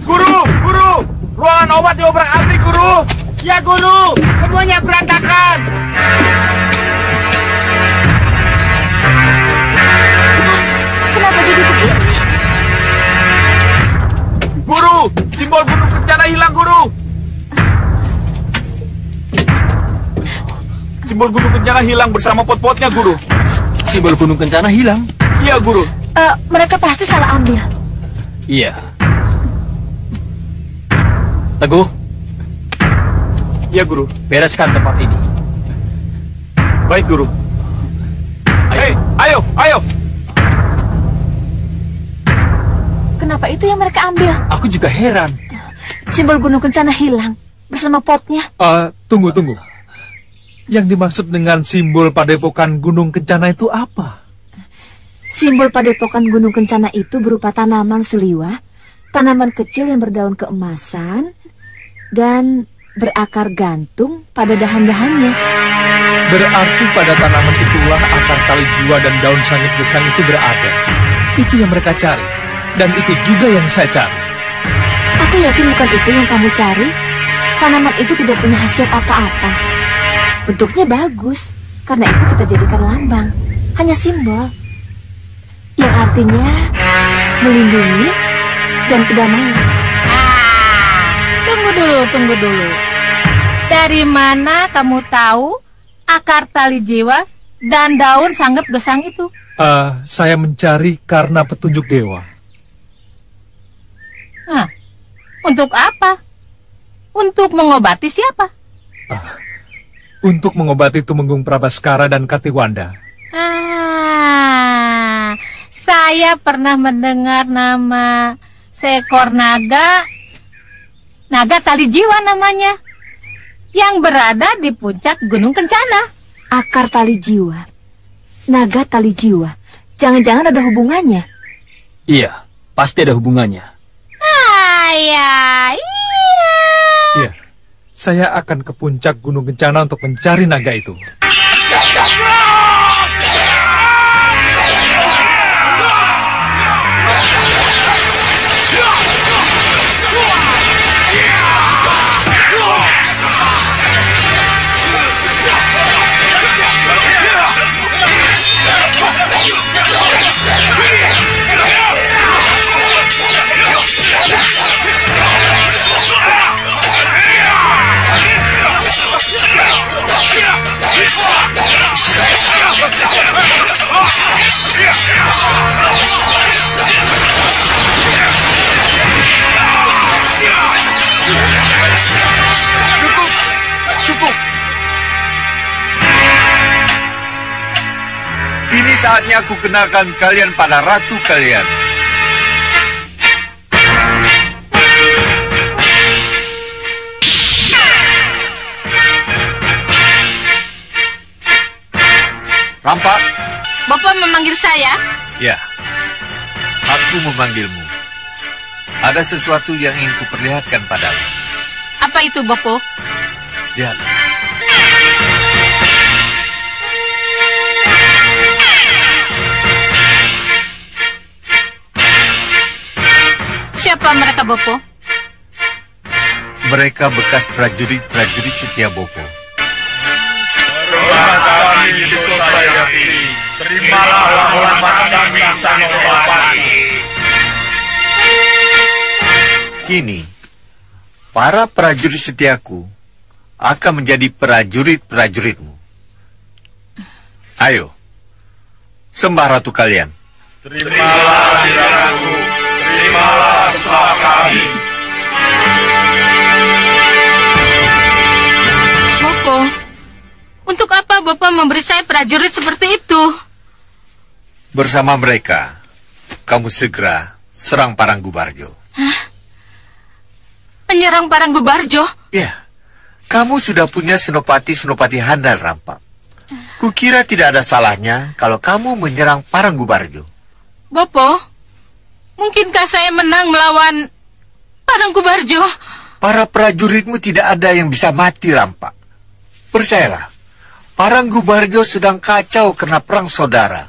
Guru! Guru! Ruangan obat diobrak-abrik, Guru! Ya, Guru! Semuanya berantakan! Kenapa jadi begini? Guru! Simbol Gunung Kencana hilang, Guru! Simbol Gunung Kencana hilang bersama pot-potnya, Guru. Simbol Gunung Kencana hilang? Iya, Guru. Mereka pasti salah ambil. Iya. Teguh. Iya, Guru. Bereskan tempat ini. Baik, Guru. Hei, ayo, ayo! Kenapa itu yang mereka ambil? Aku juga heran. Simbol Gunung Kencana hilang bersama potnya. Tunggu. Yang dimaksud dengan simbol padepokan Gunung Kencana itu apa? Simbol padepokan Gunung Kencana itu berupa tanaman suliwa, tanaman kecil yang berdaun keemasan, dan berakar gantung pada dahan-dahannya. Berarti pada tanaman itulah akar tali jiwa dan daun sangit gesang itu berada. Itu yang mereka cari, dan itu juga yang saya cari. Aku yakin bukan itu yang kamu cari. Tanaman itu tidak punya khasiat apa-apa. Bentuknya bagus, karena itu kita jadikan lambang. Hanya simbol. Yang artinya melindungi dan kedamaian. Tunggu dulu. Dari mana kamu tahu akar tali jiwa dan daun sanggep gesang itu? Saya mencari karena petunjuk dewa. Untuk apa? Untuk mengobati siapa? Untuk mengobati Tumenggung Prabaskara dan Katiwanda. Saya pernah mendengar nama seekor naga tali jiwa namanya, yang berada di puncak Gunung Kencana. Akar tali jiwa, naga tali jiwa, jangan-jangan ada hubungannya? Iya, pasti ada hubungannya. Iya. Saya akan ke puncak Gunung Kencana untuk mencari naga itu. Cukup. Kini saatnya aku kenalkan kalian pada ratu kalian. Rampak. Bapak memanggil saya? Ya, aku memanggilmu. Ada sesuatu yang ingin kuperlihatkan padamu. Apa itu, Bapak? Lihatlah. Siapa mereka, Bapak? Mereka bekas prajurit-prajurit setia Bopo. Kami di Society, terimalah hormat kami sang Senopati. Kini, para prajurit setiaku akan menjadi prajurit-prajuritmu. Ayo, sembah ratu kalian. Terimalah diraku, terimalah sembah kami. Bapak, untuk apa Bapak memberi saya prajurit seperti itu? Bersama mereka, kamu segera serang Paranggubarjo. Menyerang Paranggubarjo? Ya, kamu sudah punya senopati-senopati handal, Rampak. Kukira tidak ada salahnya kalau kamu menyerang Paranggubarjo. Bapak, mungkinkah saya menang melawan Parangku Barjo. Para prajuritmu tidak ada yang bisa mati, Rampak. Percayalah, Parangku Barjo sedang kacau karena perang saudara.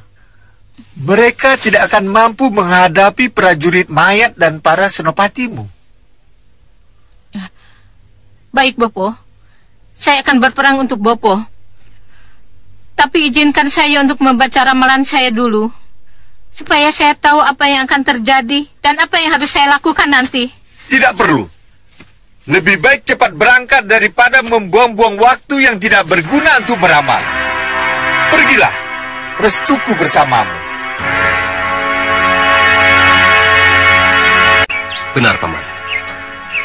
Mereka tidak akan mampu menghadapi prajurit mayat dan para senopatimu. Baik, Bopo. Saya akan berperang untuk Bopo. Tapi izinkan saya untuk membaca ramalan saya dulu. Supaya saya tahu apa yang akan terjadi dan apa yang harus saya lakukan nanti. Tidak perlu. Lebih baik cepat berangkat daripada membuang-buang waktu yang tidak berguna untuk meramal. Pergilah, restuku bersamamu. Benar, Paman.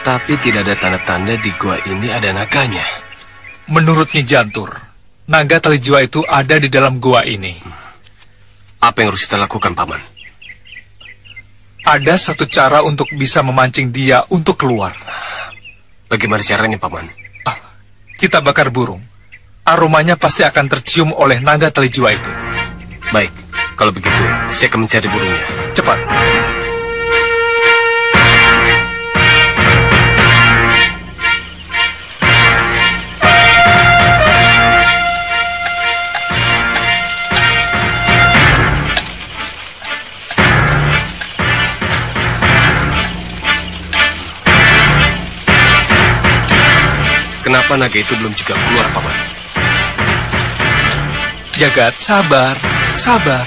Tapi tidak ada tanda-tanda di gua ini ada naganya. Menurut Nyi Jantur, naga tali jiwa itu ada di dalam gua ini. Apa yang harus kita lakukan, Paman? Ada satu cara untuk bisa memancing dia untuk keluar. Bagaimana caranya, Paman? Kita bakar burung. Aromanya pasti akan tercium oleh naga tali jiwa itu. Baik, kalau begitu, saya akan mencari burungnya. Cepat. Kenapa naga itu belum juga keluar, Paman? Jagat, sabar, sabar.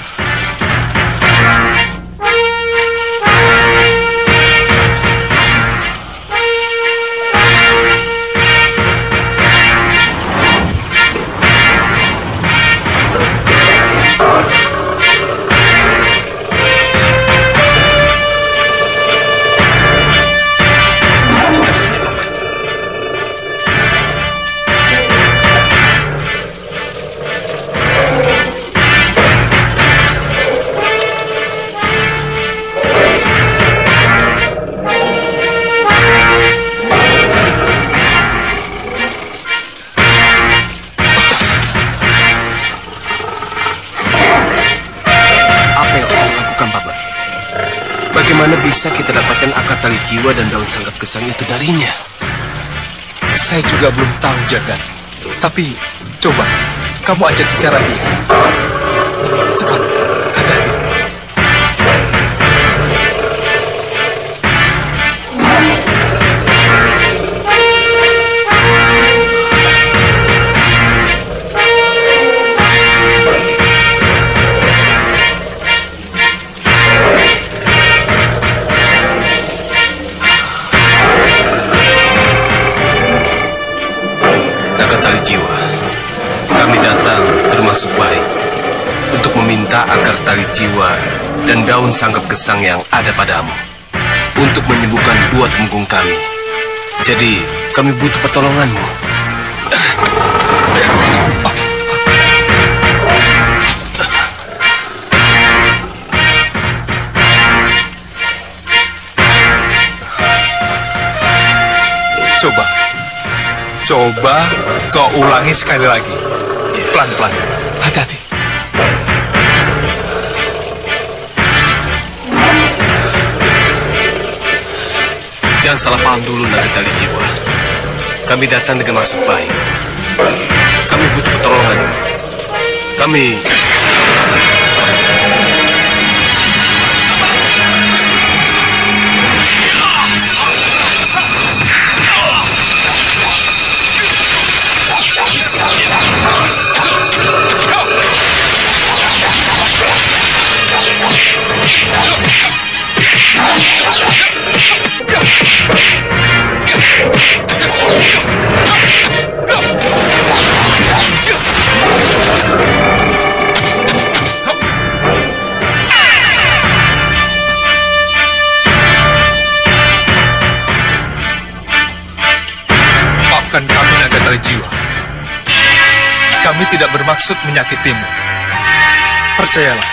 Bagaimana bisa kita dapatkan akar tali jiwa dan daun sanggap gesang itu darinya? Saya juga belum tahu, Jagat. Tapi, coba, kamu ajak bicara dia. Cepat, hati-hati. Bermaksud baik untuk meminta akar tali jiwa dan daun sanggap gesang yang ada padamu untuk menyembuhkan buah temenggung kami. Jadi kami butuh pertolonganmu. Coba kau ulangi sekali lagi. Pelan-pelan. Hati-hati. Jangan salah paham dulu, naga tali jiwa. Kami datang dengan maksud baik. Kami butuh pertolonganmu. Kami... Maafkan kami, naga tali jiwa. Kami tidak bermaksud menyakitimu. Percayalah.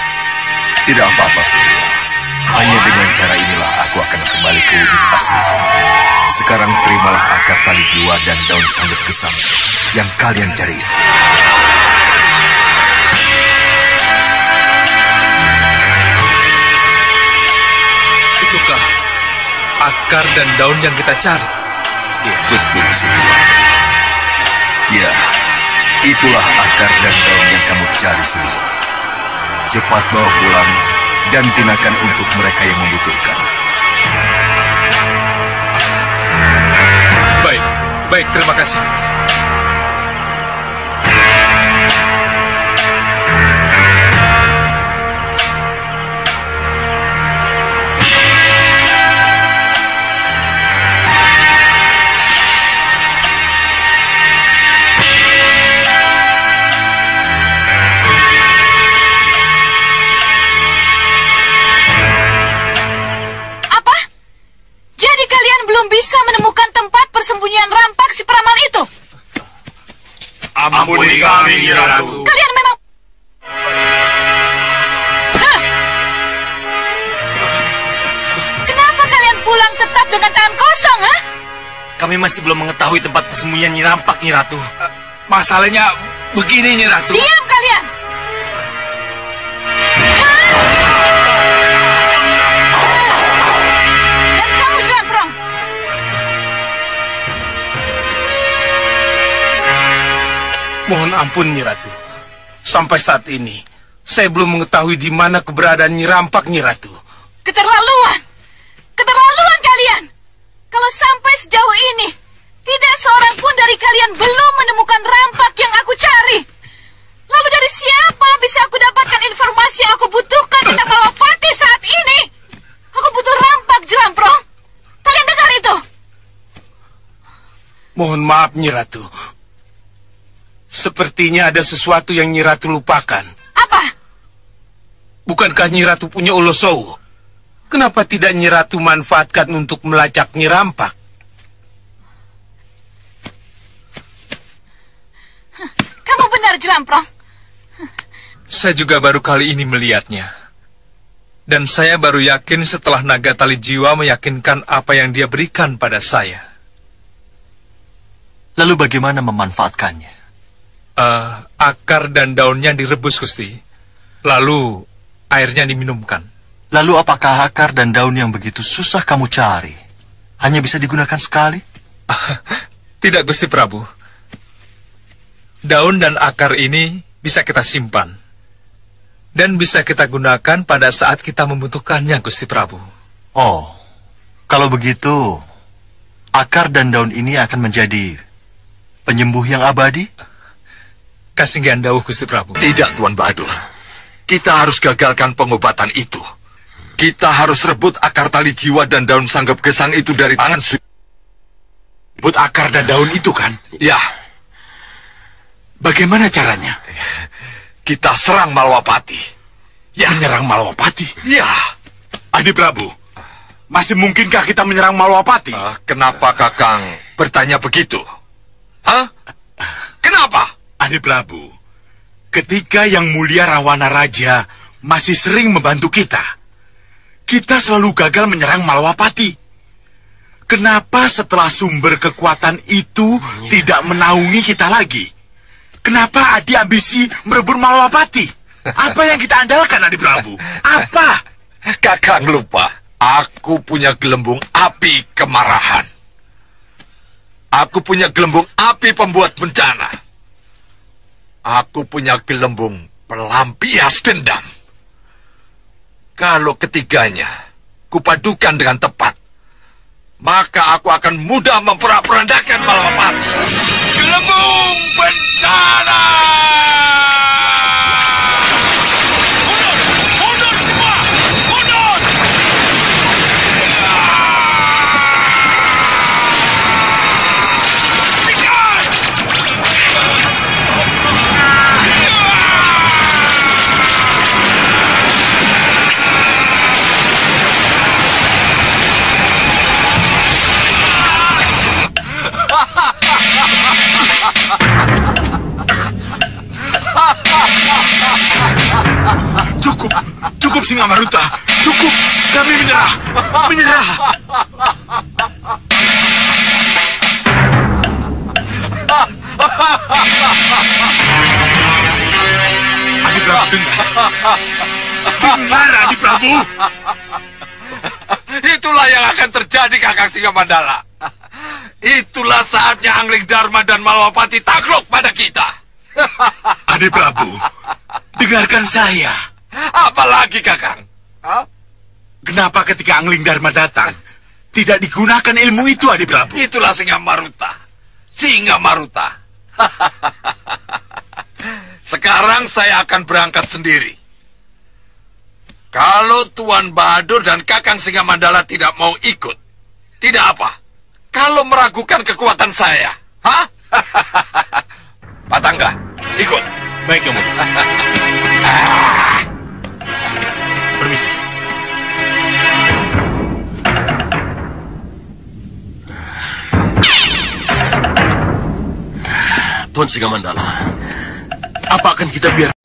Tidak apa-apa, Siliza. Hanya dengan cara inilah aku akan kembali ke wujud asli. Sekarang terimalah akar tali jiwa dan daun sanggap gesang yang kalian cari itu. Itukah akar dan daun yang kita cari. Ya. Betul, Siliwangi. Ya, itulah akar dan daun yang kamu cari, Siliwangi. Cepat bawa pulang dan gunakan untuk mereka yang membutuhkan. Baik, terima kasih. Persembunyian rampak si peramal itu. Ampuni kami, Nyi Ratu. Kalian memang... Hah? Kenapa kalian pulang tetap dengan tangan kosong, ha? Kami masih belum mengetahui tempat persembunyian Nyi Rampak, Nyi Ratu. Masalahnya begini, Nyi Ratu. Diam kalian! Mohon ampun, Nyi Ratu. Sampai saat ini, saya belum mengetahui di mana keberadaan Nyi Rampak, Nyi Ratu. Keterlaluan! Keterlaluan kalian! Kalau sampai sejauh ini, tidak seorang pun dari kalian belum menemukan Rampak yang aku cari. Lalu dari siapa bisa aku dapatkan informasi yang aku butuhkan tentang Malapati saat ini? Aku butuh Rampak, Jelamprong. Kalian dengar itu? Mohon maaf, Nyi Ratu. Sepertinya ada sesuatu yang Nyi Ratu lupakan. Apa? Bukankah Nyi Ratu punya Ulosowo? Kenapa tidak Nyi Ratu manfaatkan untuk melacak Nyi Rampak? Kamu benar, Jelamprong. Saya juga baru kali ini melihatnya. Dan saya baru yakin setelah naga tali jiwa meyakinkan apa yang dia berikan pada saya. Lalu bagaimana memanfaatkannya? Akar dan daunnya direbus, Gusti. Lalu airnya diminumkan. Lalu apakah akar dan daun yang begitu susah kamu cari hanya bisa digunakan sekali? Tidak, Gusti Prabu. Daun dan akar ini bisa kita simpan. Dan bisa kita gunakan pada saat kita membutuhkannya, Gusti Prabu. Oh, kalau begitu, akar dan daun ini akan menjadi penyembuh yang abadi? Kasinggihan dawuh, Gusti Prabu. Tidak, Tuan Bahadur. Kita harus gagalkan pengobatan itu. Kita harus rebut akar tali jiwa dan daun sanggep gesang itu dari tangan Rebut akar dan daun itu, kan? Ya. Bagaimana caranya? Kita serang Malwapati. Ya. Menyerang Malwapati? Ya. Adi Prabu, masih mungkinkah kita menyerang Malwapati? Kenapa Kakang bertanya begitu? Hah? Kenapa? Adi Prabu, ketika Yang Mulia Rahwana Raja masih sering membantu kita selalu gagal menyerang Malwapati. Kenapa setelah sumber kekuatan itu tidak menaungi kita lagi? Kenapa Adi ambisi merebut Malwapati? Apa yang kita andalkan, Adi Prabu? Apa? Kakang lupa, aku punya gelembung api kemarahan. Aku punya gelembung api pembuat bencana. Aku punya gelembung pelampias dendam. Kalau ketiganya kupadukan dengan tepat, maka aku akan mudah memperak-perandakan Malwapati. Gelembung bencana! Mundur semua! Mundur! Cukup Singamharuta, cukup. Kami menyerah. Adi Prabu, dengar. Dengar, Adi Prabu. Itulah Itulah yang akan terjadi, Kakang Singamandala. Itulah saatnya Angling Dharma dan Malawapati takluk pada kita. Adi Prabu, dengarkan saya. Apalagi, Kakang? Kenapa ketika Angling Dharma datang, tidak digunakan ilmu itu, Adi Prabu? Itulah Singamaruta. Singamaruta. Sekarang saya akan berangkat sendiri. Kalau Tuan Bahadur dan Kakang Singamandala tidak mau ikut, tidak apa. Kalau meragukan kekuatan saya, Patangga, ikut. Baik, Yang Mulia. Permisi. Tuan Singamandala, apa akan kita biar...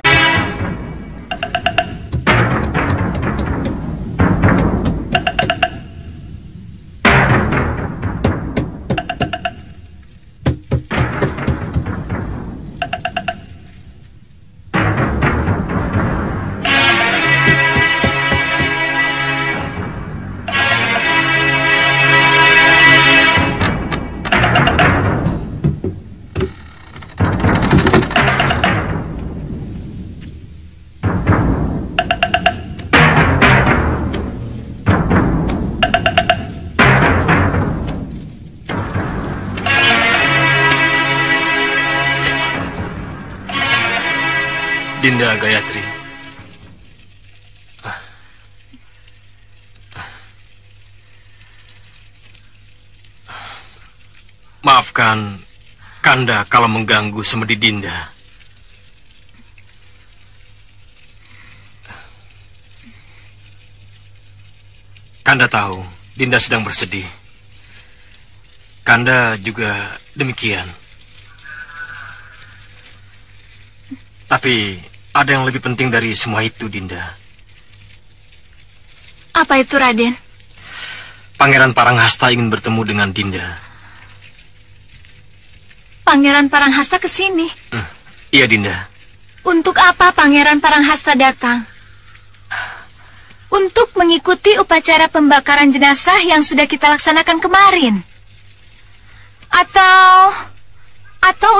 Dinda Gayatri. Maafkan Kanda kalau mengganggu semedi Dinda. Kanda tahu Dinda sedang bersedih. Kanda juga demikian. Tapi ada yang lebih penting dari semua itu, Dinda. Apa itu, Raden? Pangeran Paranghasta ingin bertemu dengan Dinda. Pangeran Paranghasta ke sini? Iya, Dinda. Untuk apa Pangeran Paranghasta datang? Untuk mengikuti upacara pembakaran jenazah yang sudah kita laksanakan kemarin? Atau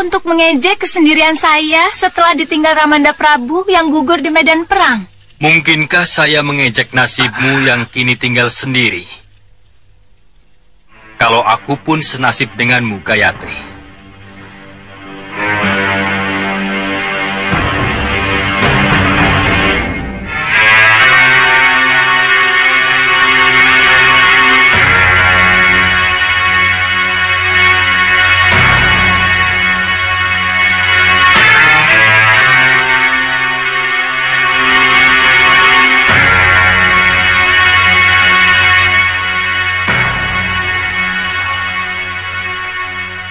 untuk mengejek kesendirian saya setelah ditinggal Ramanda Prabu yang gugur di medan perang? Mungkinkah saya mengejek nasibmu yang kini tinggal sendiri? Kalau aku pun senasib denganmu, Gayatri.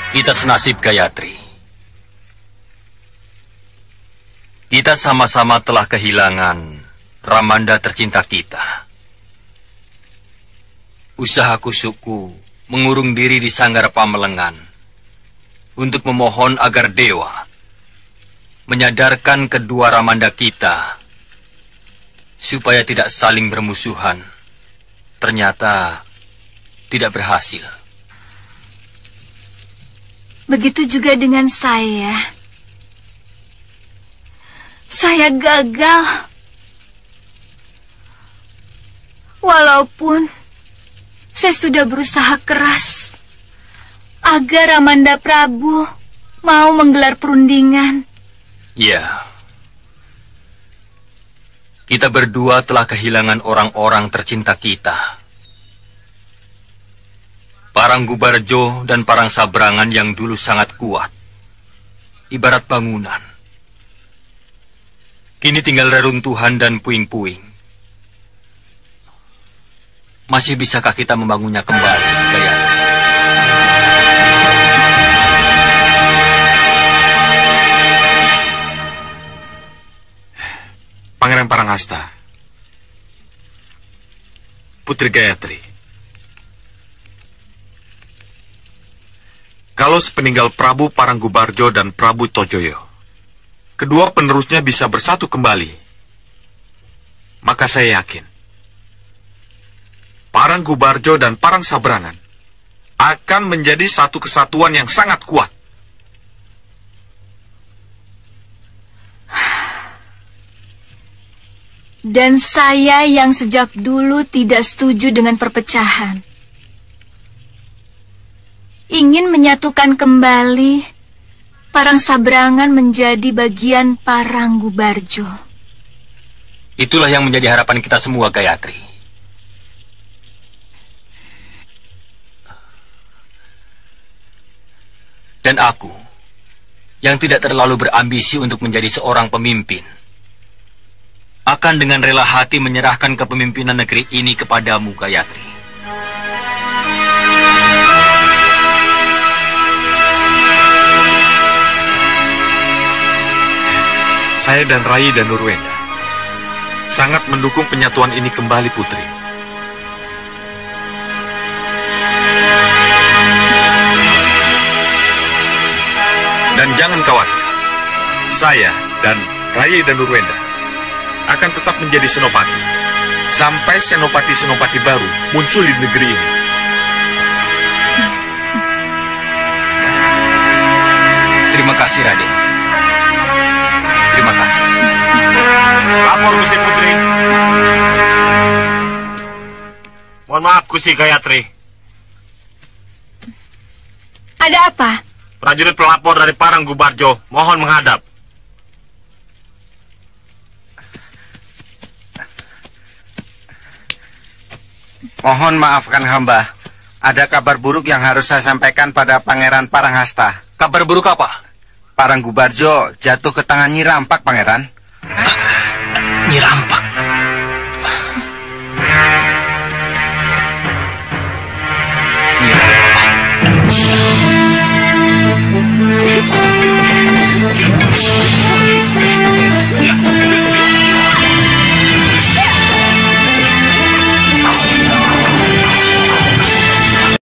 Kita senasib, Gayatri. Kita sama-sama telah kehilangan Ramanda tercinta kita. Usaha kusukku mengurung diri di sanggar Pamelengan untuk memohon agar dewa menyadarkan kedua Ramanda kita supaya tidak saling bermusuhan. Ternyata tidak berhasil. Begitu juga dengan saya. Saya gagal. Walaupun saya sudah berusaha keras agar Ramanda Prabu mau menggelar perundingan. Ya. Kita berdua telah kehilangan orang-orang tercinta kita. Paranggubarjo dan Parang Sabrangan yang dulu sangat kuat, ibarat bangunan. Kini tinggal reruntuhan dan puing-puing. Masih bisakah kita membangunnya kembali, Gayatri? Pangeran Paranghasta, Putri Gayatri. Kalau sepeninggal Prabu Paranggubarjo dan Prabu Tojoyo, kedua penerusnya bisa bersatu kembali, maka saya yakin Parang Gubarjo dan Parang Sabrangan akan menjadi satu kesatuan yang sangat kuat. Dan saya yang sejak dulu tidak setuju dengan perpecahan. Ingin menyatukan kembali Parang Sabrangan menjadi bagian Parang Gubarjo. Itulah yang menjadi harapan kita semua, Gayatri. Dan aku, yang tidak terlalu berambisi untuk menjadi seorang pemimpin, akan dengan rela hati menyerahkan kepemimpinan negeri ini kepadamu, Gayatri. Saya dan Rai dan Nurwenda sangat mendukung penyatuan ini kembali, Putri. Dan jangan khawatir, saya dan Rai dan Nurwenda akan tetap menjadi senopati sampai senopati-senopati baru muncul di negeri ini. Terima kasih, Raden. Terima kasih. Lapor, Gusti Putri. Mohon maaf, Gusti Gayatri. Ada apa? Prajurit pelapor dari Parang Gubarjo mohon menghadap. Mohon maafkan hamba. Ada kabar buruk yang harus saya sampaikan pada Pangeran Paranghasta. Kabar buruk apa? Parang Gubarjo jatuh ke tangan Nyi Rampak, Pangeran. Nyi Rampak?